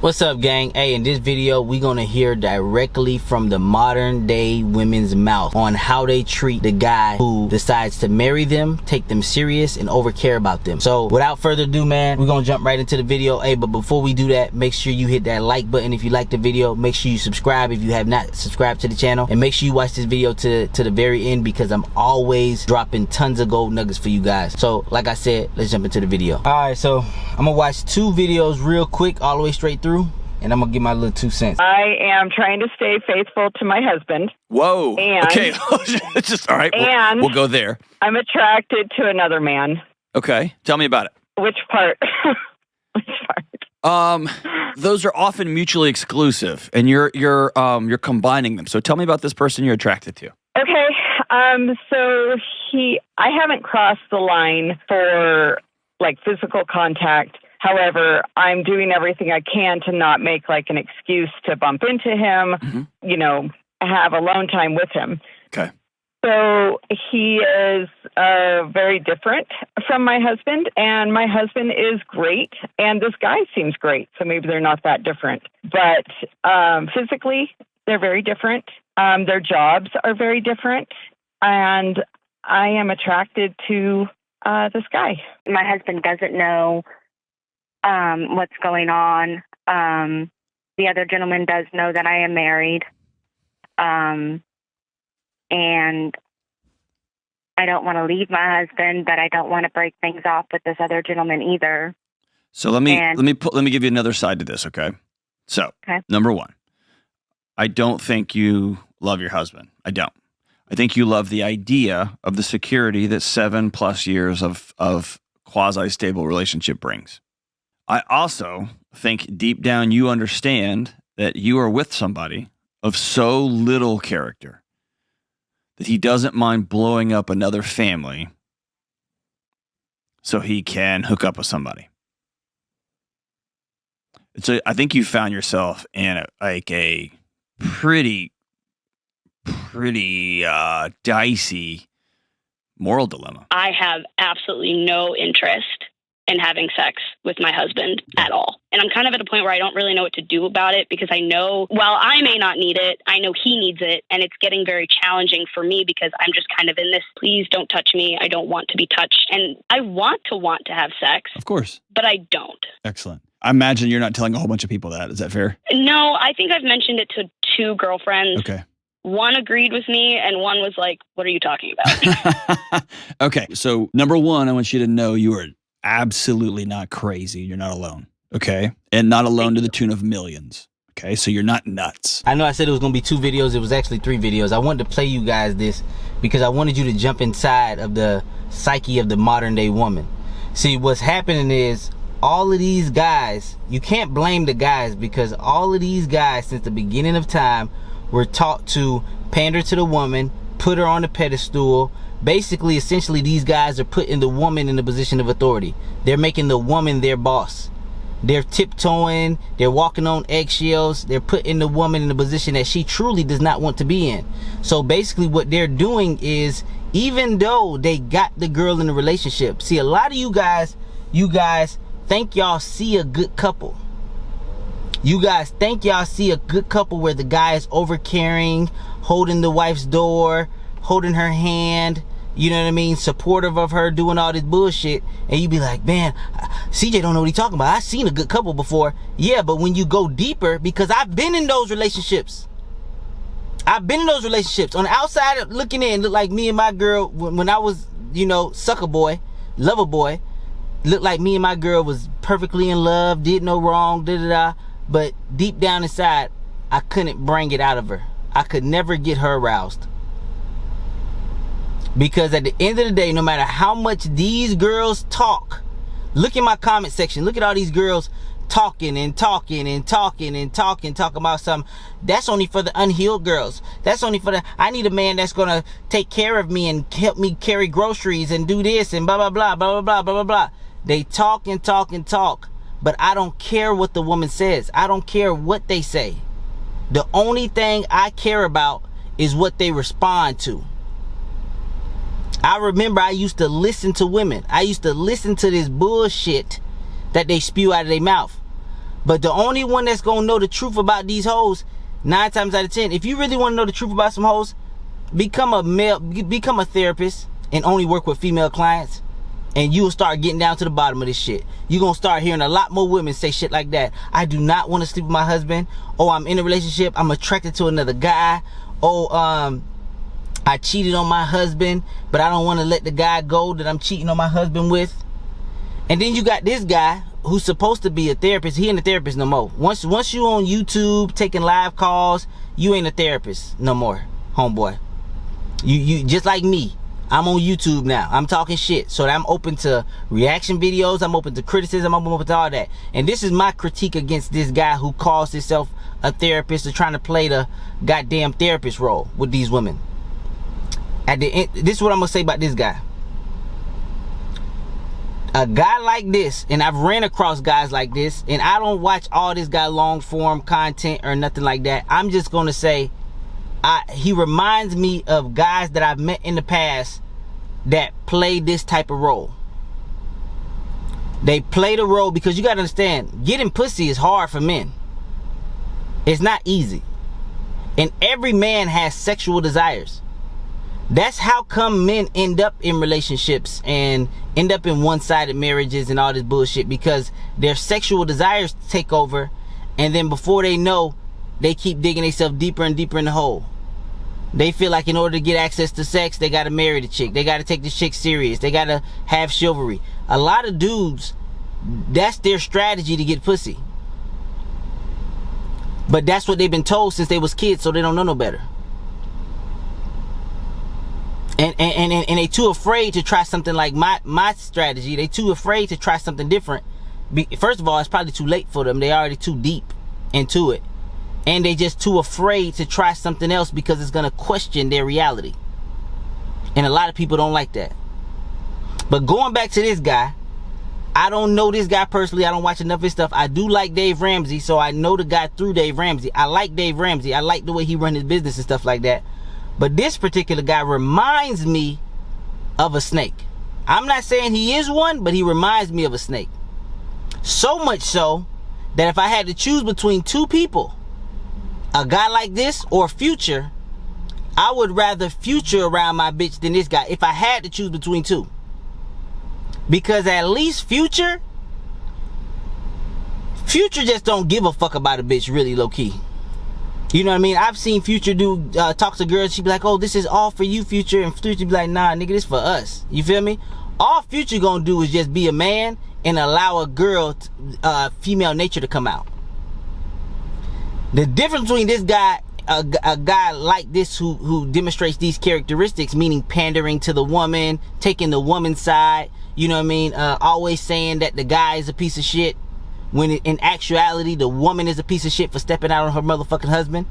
What's up, gang? Hey, in this video we gonna hear directly from the modern day women's mouth on how they treat the guy who decides to marry them, take them serious, and over care about them. So without further ado, man, we're gonna jump right into the video. Hey, but before we do that, make sure you hit that like button if you like the video. Make sure you subscribe if you have not subscribed to the channel, and make sure you watch this video to the very end, because I'm always dropping tons of gold nuggets for you guys. So like I said, let's jump into the video. All right, so I'm gonna watch two videos real quick, all the way straight through, and I'm gonna give my little 2 cents. I am trying to stay faithful to my husband. Whoa. And, okay. Just all right. And we'll go there. I'm attracted to another man. Okay. Tell me about it. Which part? Which part? Those are often mutually exclusive, and you're combining them. So tell me about this person you're attracted to. Okay. So I haven't crossed the line for like physical contact. However, I'm doing everything I can to not make like an excuse to bump into him, you know, have alone time with him. Okay. So he is very different from my husband, and my husband is great, and this guy seems great. So maybe they're not that different, but physically they're very different. Their jobs are very different, and I am attracted to this guy. My husband doesn't know what's going on. The other gentleman does know that I am married. And I don't want to leave my husband, but I don't want to break things off with this other gentleman either. So let me give you another side to this, okay? So, Number one, I don't think you love your husband. I don't. I think you love the idea of the security that 7+ years of quasi-stable relationship brings. I also think deep down you understand that you are with somebody of so little character that he doesn't mind blowing up another family so he can hook up with somebody. So I think you found yourself in a pretty dicey moral dilemma. I have absolutely no interest in having sex with my husband at all. And I'm kind of at a point where I don't really know what to do about it, because I know while I may not need it, I know he needs it. And it's getting very challenging for me because I'm just kind of in this, please don't touch me. I don't want to be touched. And I want to have sex. Of course. But I don't. Excellent. I imagine you're not telling a whole bunch of people that. Is that fair? No, I think I've mentioned it to 2 girlfriends. Okay. One agreed with me, and one was like, what are you talking about? Okay. So number one, I want you to know you are absolutely not crazy. You're not alone. Okay. And not alone to the tune of millions. Okay. So you're not nuts. I know I said it was going to be 2 videos. It was actually 3 videos. I wanted to play you guys this because I wanted you to jump inside of the psyche of the modern day woman. See, what's happening is all of these guys, you can't blame the guys, because all of these guys since the beginning of time were taught to pander to the woman, put her on the pedestal. Basically, essentially, these guys are putting the woman in a position of authority. They're making the woman their boss. They're tiptoeing. They're walking on eggshells. They're putting the woman in a position that she truly does not want to be in. So basically what they're doing is, even though they got the girl in the relationship, see, a lot of you guys think y'all see a good couple. You guys think y'all see a good couple where the guy is overcaring, holding the wife's door, holding her hand, you know what I mean, supportive of her, doing all this bullshit, and you be like, man, CJ don't know what he's talking about. I've seen a good couple before. Yeah, but when you go deeper, because I've been in those relationships. On the outside looking in, looked like me and my girl, when I was, you know, sucker boy, lover boy, looked like me and my girl was perfectly in love, did no wrong, but deep down inside, I couldn't bring it out of her. I could never get her aroused. Because at the end of the day, no matter how much these girls talk, look in my comment section, look at all these girls talking about something. That's only for the unhealed girls. That's only for I need a man that's gonna take care of me and help me carry groceries and do this and blah blah blah blah blah blah blah blah. They talk, but I don't care what the woman says. I don't care what they say. The only thing I care about is what they respond to. I remember I used to listen to women. I used to listen to this bullshit that they spew out of their mouth. But the only one that's gonna know the truth about these hoes, 9 times out of 10, if you really want to know the truth about some hoes, become a therapist and only work with female clients, and you'll start getting down to the bottom of this shit. You're gonna start hearing a lot more women say shit like that. I do not want to sleep with my husband. Oh, I'm in a relationship, I'm attracted to another guy. Oh, I cheated on my husband, but I don't want to let the guy go that I'm cheating on my husband with. And then you got this guy who's supposed to be a therapist. He ain't a therapist no more. Once you on YouTube taking live calls, you ain't a therapist no more, homeboy. You just like me. I'm on YouTube now. I'm talking shit. So I'm open to reaction videos. I'm open to criticism. I'm open to all that. And this is my critique against this guy who calls himself a therapist or trying to play the goddamn therapist role with these women. At the end, this is what I'm gonna say about this guy. A guy like this, and I've ran across guys like this, and I don't watch all this guy long form content or nothing like that. I'm just gonna say he reminds me of guys that I've met in the past that play this type of role. They play the role because you gotta understand, getting pussy is hard for men. It's not easy. And every man has sexual desires. That's how come men end up in relationships and end up in one-sided marriages and all this bullshit, because their sexual desires take over, and then before they know, they keep digging themselves deeper and deeper in the hole. They feel like in order to get access to sex, they gotta marry the chick. They gotta take the chick serious. They gotta have chivalry. A lot of dudes, that's their strategy to get pussy. But that's what they've been told since they was kids, so they don't know no better. And they too afraid to try something like my strategy. They too afraid to try something different. First of all, it's probably too late for them. They already too deep into it. And they just too afraid to try something else because it's gonna question their reality. And a lot of people don't like that. But going back to this guy, I don't know this guy personally. I don't watch enough of his stuff. I do like Dave Ramsey, so I know the guy through Dave Ramsey. I like Dave Ramsey. I like the way he run his business and stuff like that. But this particular guy reminds me of a snake. I'm not saying he is one, but he reminds me of a snake. So much so that if I had to choose between two people, a guy like this or Future, I would rather Future around my bitch than this guy if I had to choose between two. Because at least Future just don't give a fuck about a bitch, really low key. You know what I mean? I've seen Future do talk to girls. She be like, "Oh, this is all for you, Future," and Future be like, "Nah, nigga, this for us." You feel me? All Future gonna do is just be a man and allow a girl, female nature to come out. The difference between this guy, a guy like this who demonstrates these characteristics, meaning pandering to the woman, taking the woman's side. You know what I mean? Always saying that the guy is a piece of shit, when in actuality the woman is a piece of shit for stepping out on her motherfucking husband.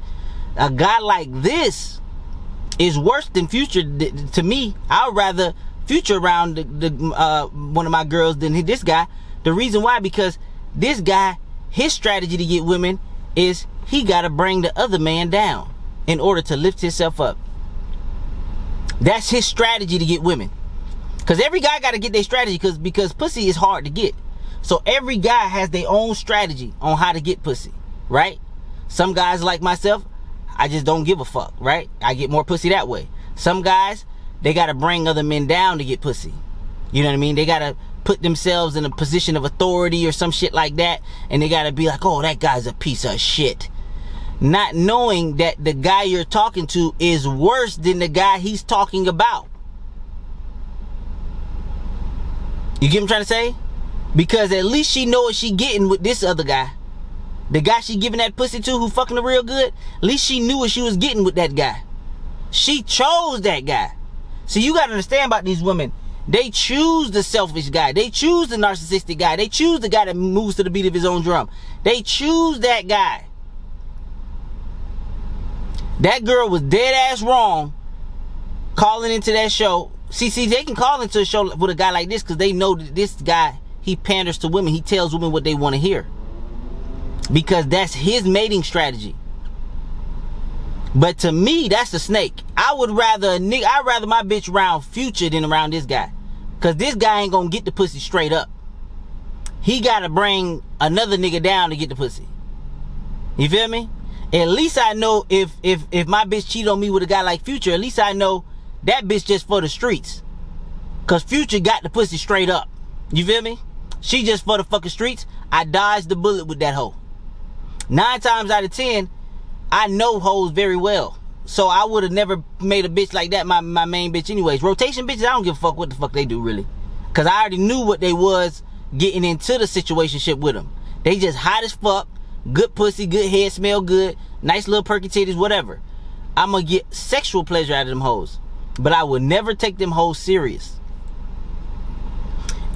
A guy like this is worse than Future to me. I'd rather Future around one of my girls than this guy. The reason why, because this guy, his strategy to get women is he gotta bring the other man down in order to lift himself up. That's his strategy to get women. Because every guy gotta get their strategy, because pussy is hard to get. So every guy has their own strategy on how to get pussy, right? Some guys like myself, I just don't give a fuck, right? I get more pussy that way. Some guys, they gotta bring other men down to get pussy. You know what I mean? They gotta put themselves in a position of authority or some shit like that, and they gotta be like, "Oh, that guy's a piece of shit." Not knowing that the guy you're talking to is worse than the guy he's talking about. You get what I'm trying to say? Because at least she know what she getting with this other guy. The guy she giving that pussy to who fucking her real good, at least she knew what she was getting with that guy. She chose that guy. So you gotta understand about these women. They choose the selfish guy. They choose the narcissistic guy. They choose the guy that moves to the beat of his own drum. They choose that guy. That girl was dead ass wrong calling into that show. See, they can call into a show with a guy like this because they know that this guy, he panders to women. He tells women what they want to hear. Because that's his mating strategy. But to me, that's a snake. I'd rather my bitch around Future than around this guy. Because this guy ain't going to get the pussy straight up. he gotta bring another nigga down to get the pussy. You feel me? At least I know if my bitch cheat on me with a guy like Future, at least I know that bitch just for the streets. Cause Future got the pussy straight up. You feel me? She just for the fucking streets. I dodged the bullet with that hoe. 9 times out of 10, I know hoes very well. So I would have never made a bitch like that my main bitch anyways. Rotation bitches, I don't give a fuck what the fuck they do really. Cause I already knew what they was getting into the situationship with them. They just hot as fuck, good pussy, good head, smell good, nice little perky titties, whatever. I'm gonna get sexual pleasure out of them hoes. But I would never take them hoes serious.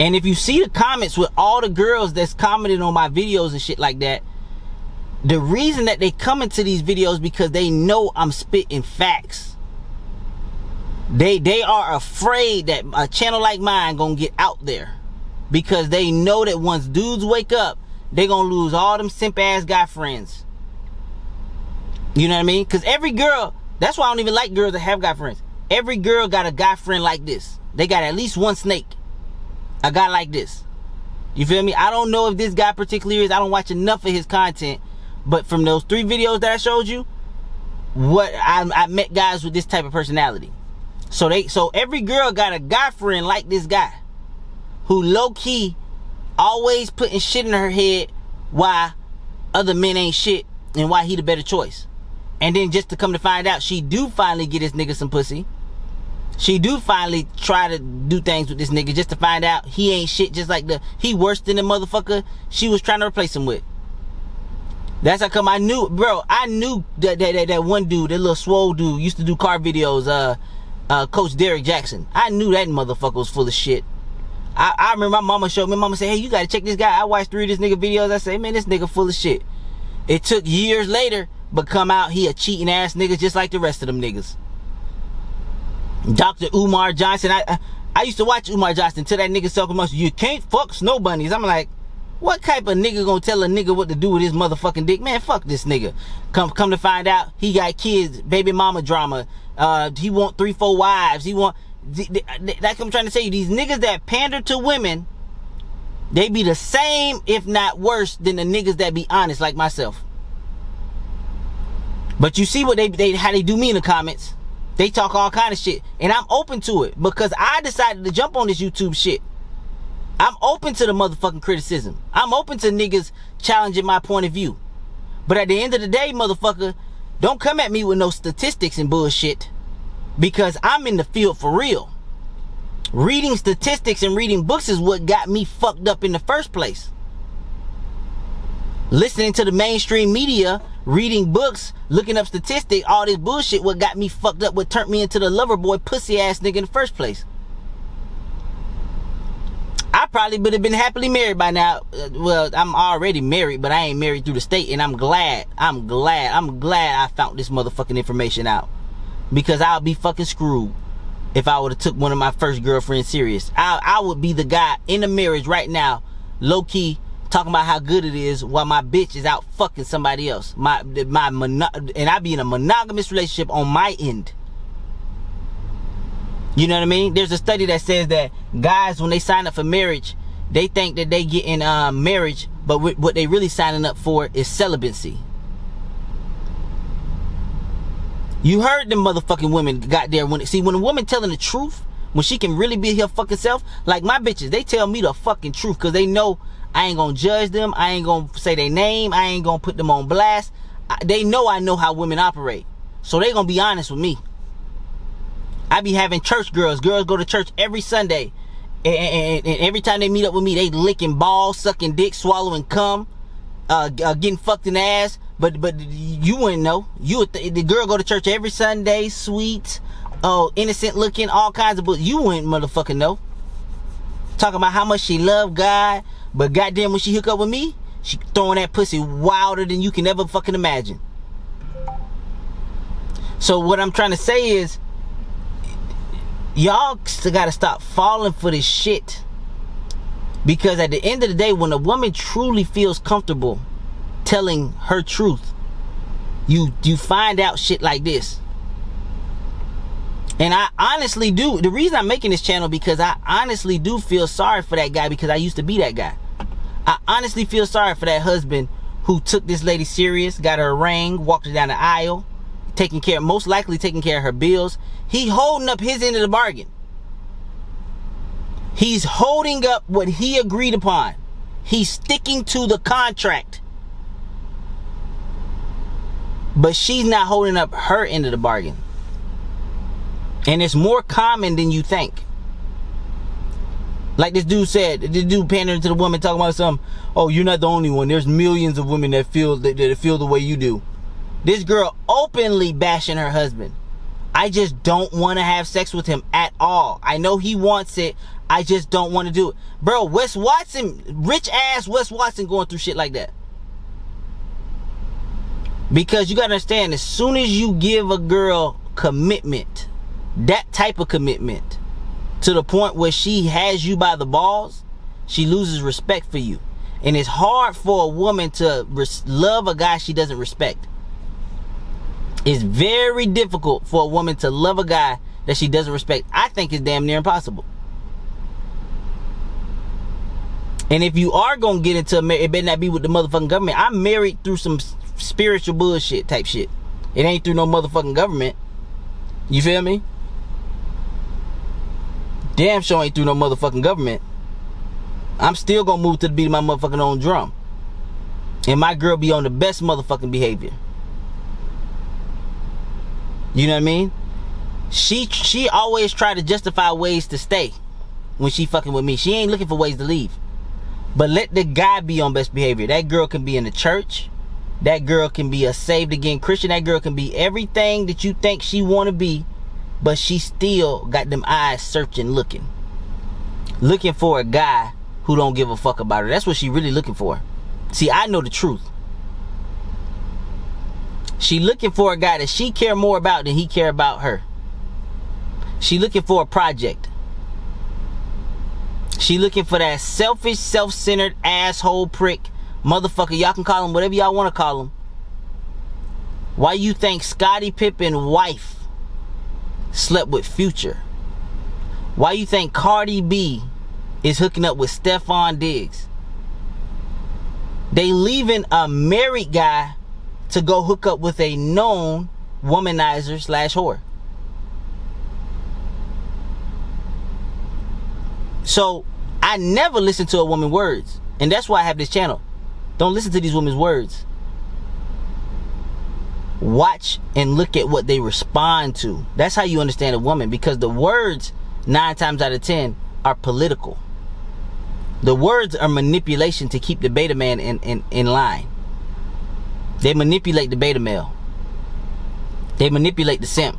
And if you see the comments with all the girls that's commenting on my videos and shit like that, the reason that they come into these videos because they know I'm spitting facts. They are afraid that a channel like mine gonna get out there. Because they know that once dudes wake up, they gonna lose all them simp ass guy friends. You know what I mean? Because every girl, that's why I don't even like girls that have guy friends. Every girl got a guy friend like this. They got at least one snake. A guy like this. You feel me? I don't know if this guy particularly is. I don't watch enough of his content. But from those 3 videos that I showed you, I met guys with this type of personality. So every girl got a guy friend like this guy. Who low-key always putting shit in her head why other men ain't shit and why he the better choice. And then just to come to find out, she do finally get this nigga some pussy. She do finally try to do things with this nigga just to find out he ain't shit, just like he worse than the motherfucker she was trying to replace him with. That's how come I knew, bro, I knew that one dude, that little swole dude, used to do car videos, Coach Derek Jackson. I knew that motherfucker was full of shit. I remember my mama showed me, mama said, hey, you gotta check this guy. I watched 3 of this nigga videos. I said, man, this nigga full of shit. It took years later, but come out, he a cheating ass nigga just like the rest of them niggas. Dr. Umar Johnson, I used to watch Umar Johnson until that nigga so much, you can't fuck snow bunnies. I'm like, what type of nigga gonna tell a nigga what to do with his motherfucking dick? Man, fuck this nigga. Come to find out, he got kids, baby mama drama. He want 3-4 wives. He want, like I'm trying to say, these niggas that pander to women, they be the same, if not worse, than the niggas that be honest like myself. But you see what how they do me in the comments. They talk all kind of shit. And I'm open to it because I decided to jump on this YouTube shit. I'm open to the motherfucking criticism. I'm open to niggas challenging my point of view. But at the end of the day, motherfucker, don't come at me with no statistics and bullshit. Because I'm in the field for real. Reading statistics and reading books is what got me fucked up in the first place. Listening to the mainstream media, reading books, looking up statistics, all this bullshit, what got me fucked up, what turned me into the lover boy pussy ass nigga in the first place. I probably would have been happily married by now. Well, I'm already married, but I ain't married through the state, and I'm glad I found this motherfucking information out. Because I'll be fucking screwed if I would have took one of my first girlfriends serious. I would be the guy in the marriage right now, low-key, talking about how good it is while my bitch is out fucking somebody else. And I be in a monogamous relationship on my end. You know what I mean? There's a study that says that guys, when they sign up for marriage, they think that they get in marriage, but what they really signing up for is celibacy. You heard them motherfucking women got there. When a woman telling the truth, when she can really be her fucking self, like my bitches, they tell me the fucking truth because they know I ain't gonna judge them. I ain't gonna say their name. I ain't gonna put them on blast. They know I know how women operate. So they gonna be honest with me. I be having church girls. Girls go to church every Sunday. And every time they meet up with me, they licking balls, sucking dick, swallowing cum, getting fucked in the ass. But you wouldn't know. The girl go to church every Sunday, sweet, innocent looking, all kinds of, but you wouldn't motherfucking know. Talking about how much she love God, but goddamn when she hook up with me, she throwing that pussy wilder than you can ever fucking imagine. So what I'm trying to say is, y'all gotta stop falling for this shit. Because at the end of the day, when a woman truly feels comfortable telling her truth, you find out shit like this. And I honestly do. The reason I'm making this channel, because I honestly do feel sorry for that guy, because I used to be that guy. I honestly feel sorry for that husband who took this lady serious, got her a ring, walked her down the aisle, most likely taking care of her bills. He holding up his end of the bargain. He's holding up what he agreed upon. He's sticking to the contract. But she's not holding up her end of the bargain. And it's more common than you think. Like this dude said, this dude pandering to the woman, talking about something. Oh, you're not the only one. There's millions of women that feel the way you do. This girl openly bashing her husband. I just don't want to have sex with him at all. I know he wants it. I just don't want to do it. Bro, Wes Watson, rich ass Wes Watson going through shit like that. Because you got to understand, as soon as you give a girl commitment, that type of commitment, to the point where she has you by the balls, she loses respect for you. And it's hard for a woman to love a guy she doesn't respect. It's very difficult for a woman to love a guy that she doesn't respect. I think it's damn near impossible. And if you are going to get into it better not be with the motherfucking government. I'm married through some spiritual bullshit type shit. It ain't through no motherfucking government. You feel me? Damn sure ain't through no motherfucking government. I'm still gonna move to the beat of my motherfucking own drum. And my girl be on the best motherfucking behavior. You know what I mean? She always try to justify ways to stay when she fucking with me. She ain't looking for ways to leave. But let the guy be on best behavior. That girl can be in the church. That girl can be a saved again Christian. That girl can be everything that you think she want to be. But she still got them eyes searching, looking for a guy who don't give a fuck about her. That's what she really looking for. See, I know the truth. She looking for a guy that she care more about than he care about her. She looking for a project. She looking for that selfish, self-centered, asshole prick motherfucker. Y'all can call him whatever y'all want to call him. Why you think Scottie Pippen's wife slept with Future? Why you think Cardi B is hooking up with Stephon Diggs? They leaving a married guy to go hook up with a known womanizer / whore. So I never listen to a woman's words, and that's why I have this channel. Don't listen to these women's words. Watch and look at what they respond to. That's how you understand a woman, because the words 9 times out of 10 are political. The words are manipulation to keep the beta man in line. They manipulate the beta male. They manipulate the simp.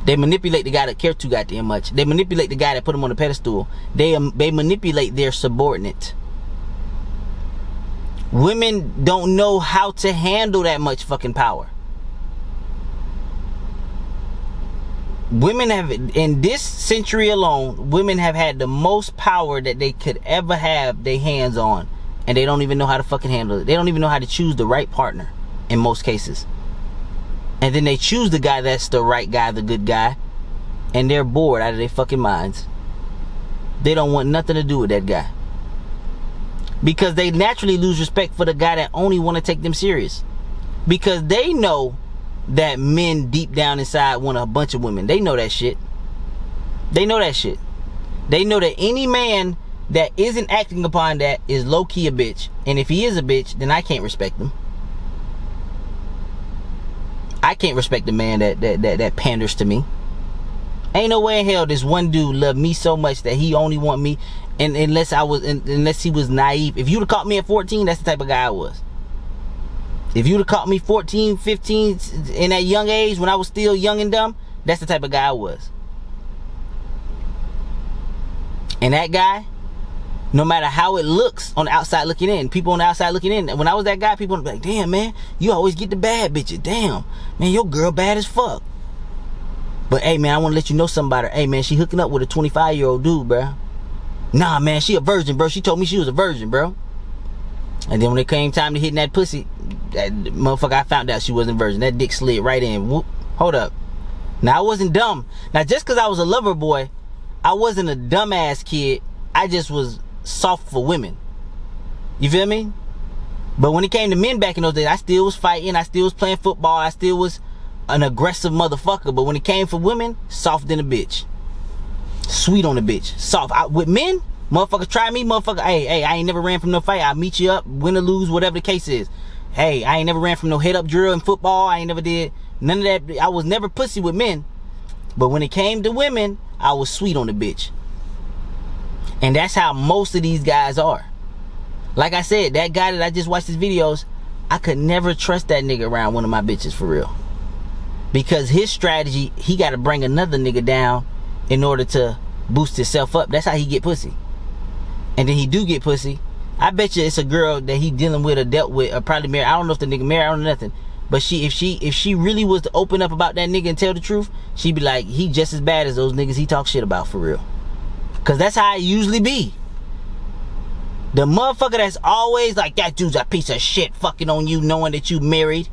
They manipulate the guy that cares too goddamn much. They manipulate the guy that put him on the pedestal. They manipulate their subordinate. Women don't know how to handle that much fucking power. Women have, in this century alone, women have had the most power that they could ever have their hands on. And they don't even know how to fucking handle it. They don't even know how to choose the right partner in most cases. And then they choose the guy that's the right guy, the good guy. And they're bored out of their fucking minds. They don't want nothing to do with that guy. Because they naturally lose respect for the guy that only want to take them serious. Because they know that men deep down inside want a bunch of women. They know that shit. They know that shit. They know that any man that isn't acting upon that is low-key a bitch. And if he is a bitch, then I can't respect him. I can't respect the man that panders to me. Ain't no way in hell this one dude loved me so much that he only want me, and unless he was naive. If you'd have caught me at 14, that's the type of guy I was. If you'd have caught me 14, 15 in that young age when I was still young and dumb, that's the type of guy I was. And that guy, no matter how it looks on the outside looking in, people on the outside looking in, when I was that guy, people would be like, damn, man, you always get the bad bitches. Damn, man, your girl bad as fuck. But, hey, man, I want to let you know something about her. Hey, man, she hooking up with a 25-year-old dude, bro. Nah, man, she a virgin, bro. She told me she was a virgin, bro. And then when it came time to hitting that pussy, that motherfucker, I found out she wasn't a virgin. That dick slid right in. Whoop. Hold up. Now, I wasn't dumb. Now, just because I was a lover boy, I wasn't a dumbass kid. I just was soft for women. You feel me? But when it came to men back in those days, I still was fighting. I still was playing football. I still was an aggressive motherfucker. But when it came for women, soft than a bitch. Sweet on a bitch. Soft. With men, motherfucker try me, motherfucker. Hey, I ain't never ran from no fight. I'll meet you up, win or lose, whatever the case is. Hey, I ain't never ran from no head up drill in football. I ain't never did none of that. I was never pussy with men. But when it came to women, I was sweet on the bitch. And that's how most of these guys are. Like I said, that guy that I just watched his videos, I could never trust that nigga around one of my bitches for real. Because his strategy, he got to bring another nigga down in order to boost himself up. That's how he get pussy. And then he do get pussy. I bet you it's a girl that he dealing with or dealt with or probably married. I don't know if the nigga married, I don't know nothing. But if she really was to open up about that nigga and tell the truth, she'd be like, he just as bad as those niggas he talk shit about for real. Because that's how it usually be. The motherfucker that's always like, that dude's a piece of shit fucking on you knowing that you married,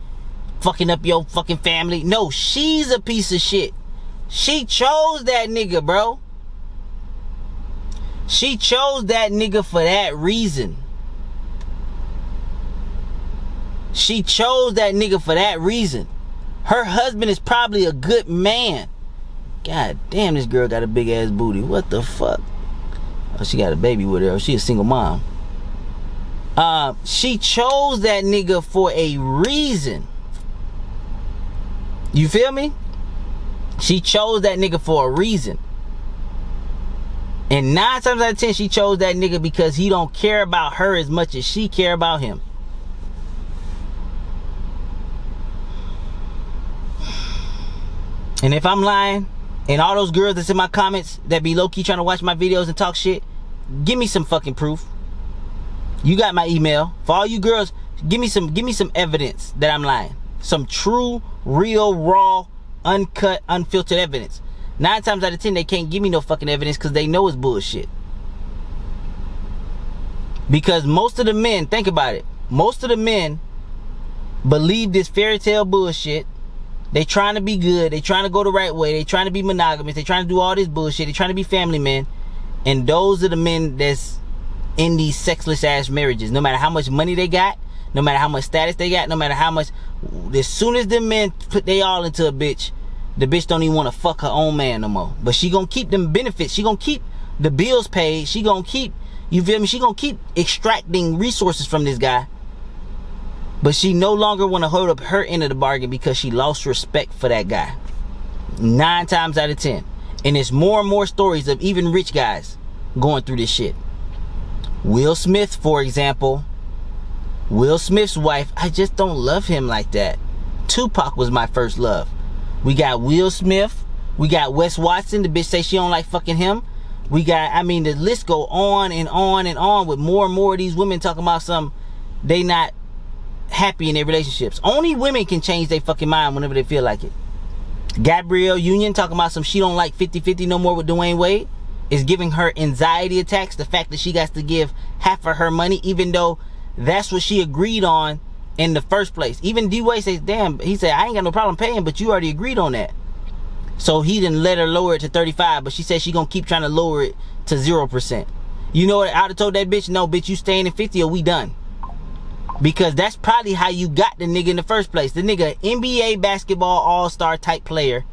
fucking up your fucking family. No, she's a piece of shit. She chose that nigga, bro. She chose that nigga for that reason. She chose that nigga for that reason. Her husband is probably a good man. God damn, this girl got a big ass booty. What the fuck? Oh, she got a baby with her. She a single mom. She chose that nigga for a reason. You feel me? She chose that nigga for a reason. And 9 times out of 10, she chose that nigga because he don't care about her as much as she care about him. And if I'm lying, and all those girls that's in my comments that be low-key trying to watch my videos and talk shit, give me some fucking proof. You got my email. For all you girls, give me some evidence that I'm lying. Some true, real, raw, uncut, unfiltered evidence. 9 times out of 10, they can't give me no fucking evidence because they know it's bullshit. Because most of the men, think about it, most of the men believe this fairy tale bullshit. They trying to be good. They trying to go the right way. They trying to be monogamous. They trying to do all this bullshit. They trying to be family men. And those are the men that's in these sexless ass marriages. No matter how much money they got, no matter how much status they got, no matter how much, as soon as the men put they all into a bitch, the bitch don't even want to fuck her own man no more. But she gonna keep them benefits. She gonna keep the bills paid. She gonna keep, you feel me? She gonna keep extracting resources from this guy. But she no longer want to hold up her end of the bargain because she lost respect for that guy. 9 times out of 10. And it's more and more stories of even rich guys going through this shit. Will Smith, for example. Will Smith's wife, I just don't love him like that. Tupac was my first love. We got Will Smith. We got Wes Watson. The bitch say she don't like fucking him. We got, I mean, the list go on and on and on with more and more of these women talking about some, they not happy in their relationships. Only women can change their fucking mind whenever they feel like it. Gabrielle Union talking about some she don't like 50-50 no more with Dwayne Wade is giving her anxiety attacks. The fact that she got to give half of her money, even though that's what she agreed on in the first place. Even D-Wade says, damn, he said, I ain't got no problem paying, but you already agreed on that. So he didn't let her lower it to 35, but she said she gonna keep trying to lower it to 0%. You know what? I'd have told that bitch, no, bitch, you staying in 50 or we done. Because that's probably how you got the nigga in the first place. The nigga, NBA basketball all-star type player.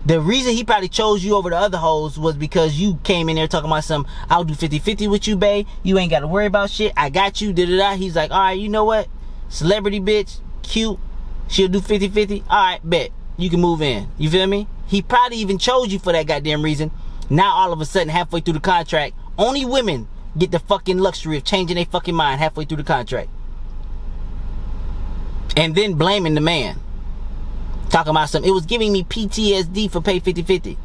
The reason he probably chose you over the other hoes was because you came in there talking about some, I'll do 50-50 with you, babe. You ain't got to worry about shit. I got you, da-da-da. He's like, all right, you know what? Celebrity bitch, cute. She'll do 50-50. All right, bet. You can move in. You feel me? He probably even chose you for that goddamn reason. Now, all of a sudden, halfway through the contract, only women get the fucking luxury of changing their fucking mind halfway through the contract. And then blaming the man. Talking about something. It was giving me PTSD for pay 50-50.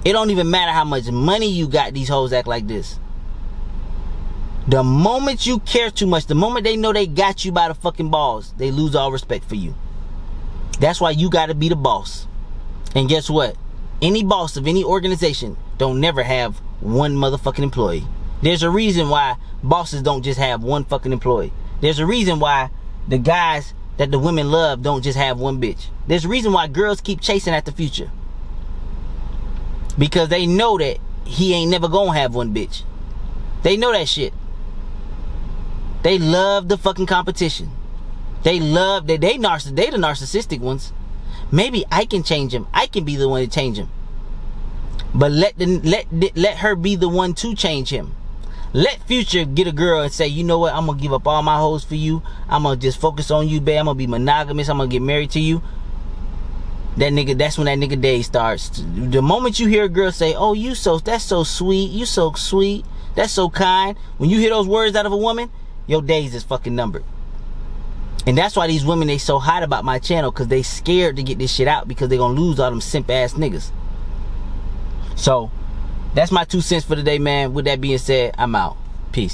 It don't even matter how much money you got, these hoes act like this. The moment you care too much, the moment they know they got you by the fucking balls, they lose all respect for you. That's why you gotta be the boss. And guess what? Any boss of any organization don't never have one motherfucking employee. There's a reason why bosses don't just have one fucking employee. There's a reason why the guys that the women love don't just have one bitch. There's a reason why girls keep chasing at the future. Because they know that he ain't never gonna have one bitch. They know that shit. They love the fucking competition. They love that they the narcissistic ones. Maybe I can change him. I can be the one to change him. But let her be the one to change him. Let Future get a girl and say, you know what, I'm gonna give up all my hoes for you. I'm gonna just focus on you, babe. I'm gonna be monogamous. I'm gonna get married to you. That nigga, that's when that nigga day starts. The moment you hear a girl say, oh, that's so sweet, you so sweet, that's so kind. When you hear those words out of a woman, your days is fucking numbered. And that's why these women, they so hot about my channel, because they scared to get this shit out because they gonna lose all them simp ass niggas. So that's my 2 cents for today, man. With that being said, I'm out.